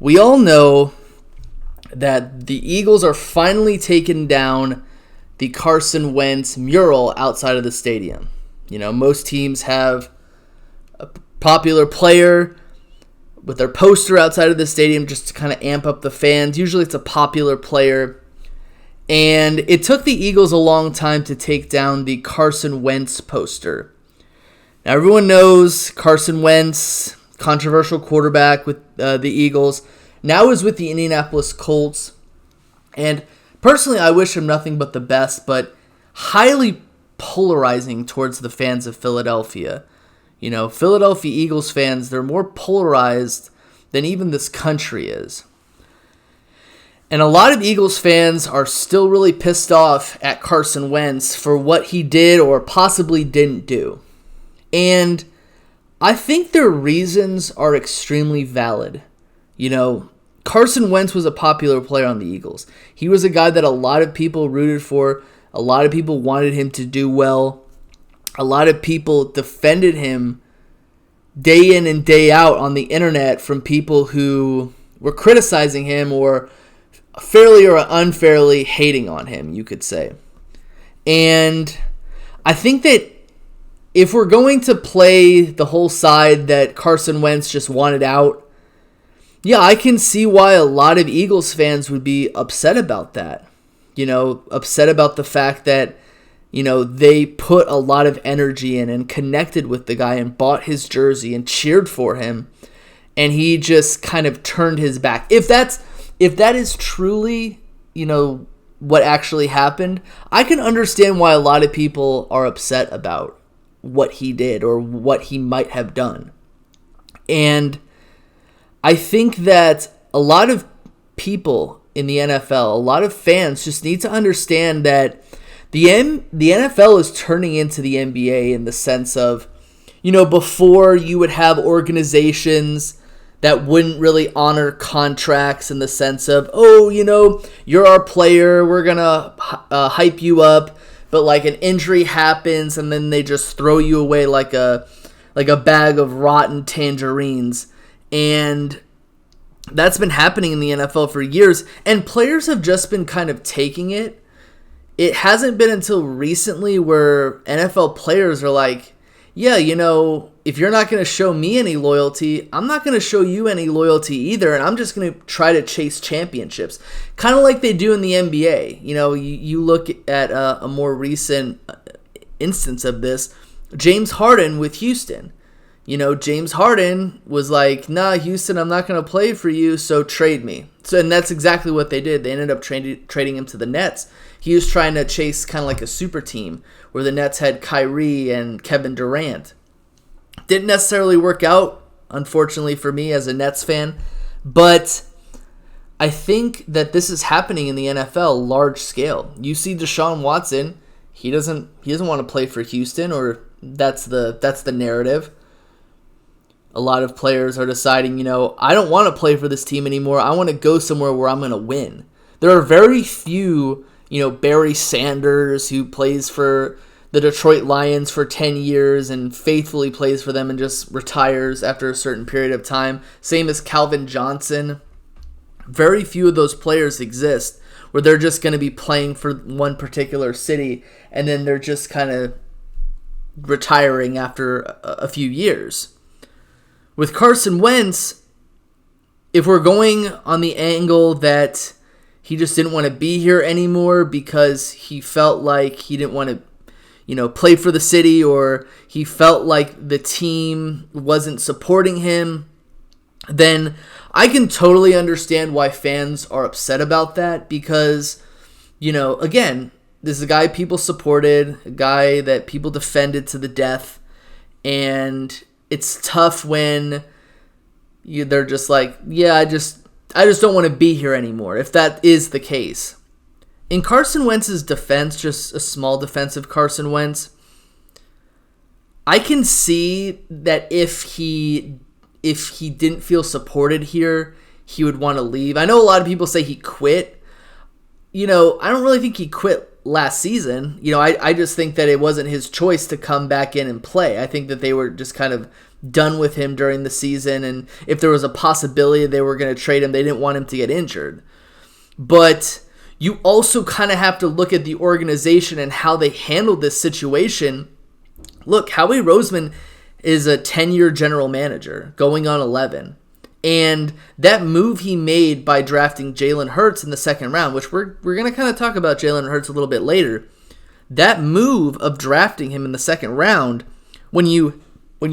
We all know that the Eagles are finally taking down the Carson Wentz mural outside of the stadium. You know, most teams have a popular player with their poster outside of the stadium just to kind of amp up the fans. Usually it's a popular player. And it took the Eagles a long time to take down the Carson Wentz poster. Now, everyone knows Carson Wentz, controversial quarterback with the Eagles, now is with the Indianapolis Colts. And personally, I wish him nothing but the best, but highly polarizing towards the fans of Philadelphia. You know, Philadelphia Eagles fans, they're more polarized than even this country is. And a lot of Eagles fans are still really pissed off at Carson Wentz for what he did or possibly didn't do. And I think their reasons are extremely valid. You know, Carson Wentz was a popular player on the Eagles. He was a guy that a lot of people rooted for. A lot of people wanted him to do well. A lot of people defended him day in and day out on the internet from people who were criticizing him or fairly or unfairly hating on him, you could say. And I think that if we're going to play the whole side that Carson Wentz just wanted out, yeah, I can see why a lot of Eagles fans would be upset about that. You know, upset about the fact that, you know, they put a lot of energy in and connected with the guy and bought his jersey and cheered for him, and he just kind of turned his back. If that is truly, you know, what actually happened, I can understand why a lot of people are upset about what he did or what he might have done. And I think that a lot of people in the NFL, a lot of fans just need to understand that the NFL is turning into the NBA in the sense of, you know, before you would have organizations that wouldn't really honor contracts in the sense of, oh, you know, you're our player, we're going to hype you up, but like an injury happens and then they just throw you away like a bag of rotten tangerines. And that's been happening in the NFL for years, and players have just been kind of taking it. It hasn't been until recently where NFL players are like, yeah, you know, if you're not going to show me any loyalty, I'm not going to show you any loyalty either, and I'm just going to try to chase championships. Kind of like they do in the NBA. You know, you look at a more recent instance of this, James Harden with Houston. You know, James Harden was like, nah, Houston, I'm not going to play for you, so trade me. And that's exactly what they did. They ended up trading him to the Nets. He was trying to chase kind of like a super team where the Nets had Kyrie and Kevin Durant. Didn't necessarily work out, unfortunately for me as a Nets fan, but I think that this is happening in the NFL large scale. You see Deshaun Watson, he doesn't want to play for Houston, or that's the narrative. A lot of players are deciding, you know, I don't want to play for this team anymore. I want to go somewhere where I'm going to win. There are very few, you know, Barry Sanders, who plays for the Detroit Lions for 10 years and faithfully plays for them and just retires after a certain period of time. Same as Calvin Johnson. Very few of those players exist where they're just going to be playing for one particular city and then they're just kind of retiring after a few years. With Carson Wentz, if we're going on the angle that he just didn't want to be here anymore because he felt like he didn't want to, you know, play for the city, or he felt like the team wasn't supporting him, then I can totally understand why fans are upset about that because, you know, again, this is a guy people supported, a guy that people defended to the death, and it's tough when they're just like, yeah, I just don't want to be here anymore, if that is the case. In Carson Wentz's defense, just a small defense of Carson Wentz, I can see that if he didn't feel supported here, he would want to leave. I know a lot of people say he quit. You know, I don't really think he quit last season. You know, I just think that it wasn't his choice to come back in and play. I think that they were just kind of done with him during the season, and if there was a possibility they were going to trade him, they didn't want him to get injured. But you also kind of have to look at the organization and how they handled this situation. Look, Howie Roseman is a 10-year general manager, going on 11. And that move he made by drafting Jalen Hurts in the second round, which we're going to kind of talk about Jalen Hurts a little bit later, that move of drafting him in the second round, when you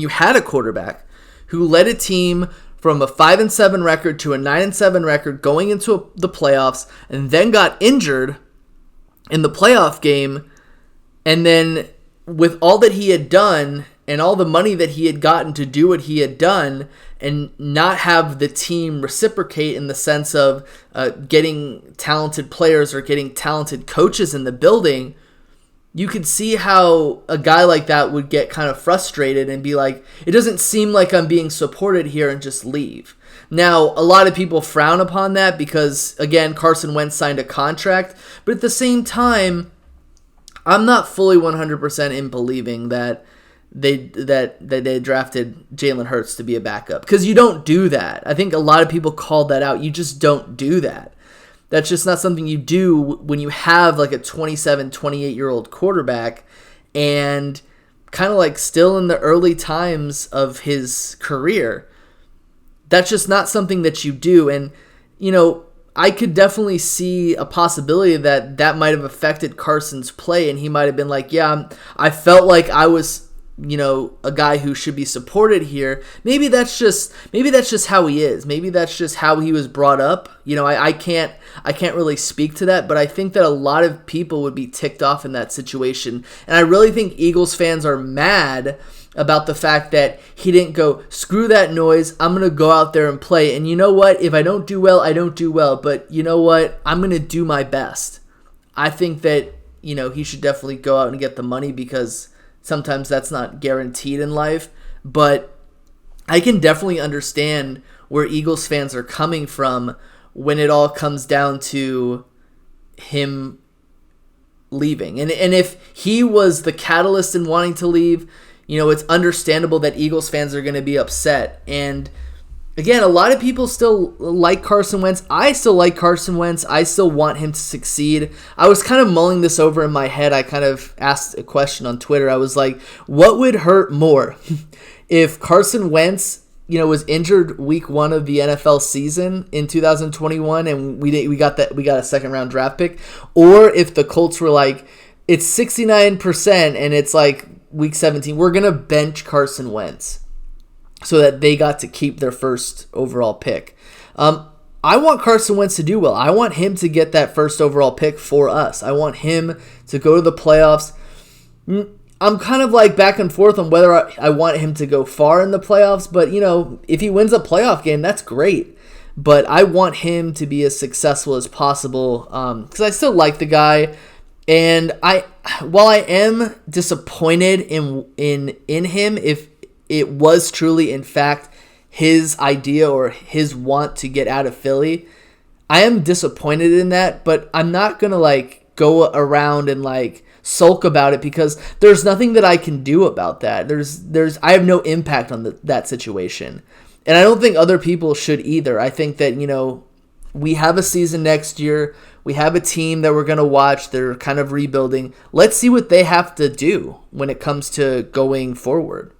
had a quarterback who led a team from a 5-7 record to a 9-7 record going into the playoffs, and then got injured in the playoff game, and then with all that he had done and all the money that he had gotten to do what he had done, and not have the team reciprocate in the sense of getting talented players or getting talented coaches in the building, you could see how a guy like that would get kind of frustrated and be like, it doesn't seem like I'm being supported here, and just leave. Now, a lot of people frown upon that because, again, Carson Wentz signed a contract, but at the same time, I'm not fully 100% in believing that they drafted Jalen Hurts to be a backup, because you don't do that. I think a lot of people called that out. You just don't do that. That's just not something you do when you have like a 27, 28-year-old quarterback and kind of like still in the early times of his career. That's just not something that you do. And, you know, I could definitely see a possibility that might have affected Carson's play, and he might have been like, yeah, I felt like I was, you know, a guy who should be supported here. Maybe that's just how he is. Maybe that's just how he was brought up. You know, I can't really speak to that, but I think that a lot of people would be ticked off in that situation. And I really think Eagles fans are mad about the fact that he didn't go, screw that noise, I'm going to go out there and play. And you know what? If I don't do well, I don't do well. But you know what? I'm going to do my best. I think that, you know, he should definitely go out and get the money, because sometimes that's not guaranteed in life. But I can definitely understand where Eagles fans are coming from when it all comes down to him leaving. And if he was the catalyst in wanting to leave, you know, it's understandable that Eagles fans are going to be upset. And again, a lot of people still like Carson Wentz. I still like Carson Wentz. I still want him to succeed. I was kind of mulling this over in my head. I kind of asked a question on Twitter. I was like, what would hurt more if Carson Wentz, you know, was injured week 1 of the NFL season in 2021 and we got a second round draft pick, or if the Colts were like, it's 69% and it's like week 17, we're going to bench Carson Wentz so that they got to keep their first overall pick. I want Carson Wentz to do well. I want him to get that first overall pick for us. I want him to go to the playoffs. I'm kind of like back and forth on whether I want him to go far in the playoffs, but, you know, if he wins a playoff game, that's great. But I want him to be as successful as possible, because I still like the guy. And while I am disappointed in him, if it was truly, in fact, his idea or his want to get out of Philly, I am disappointed in that. But I'm not gonna like go around and like sulk about it, because there's nothing that I can do about that. I have no impact on that situation, and I don't think other people should either. I think that, you know, we have a season next year. We have a team that we're going to watch. They're kind of rebuilding. Let's see what they have to do when it comes to going forward.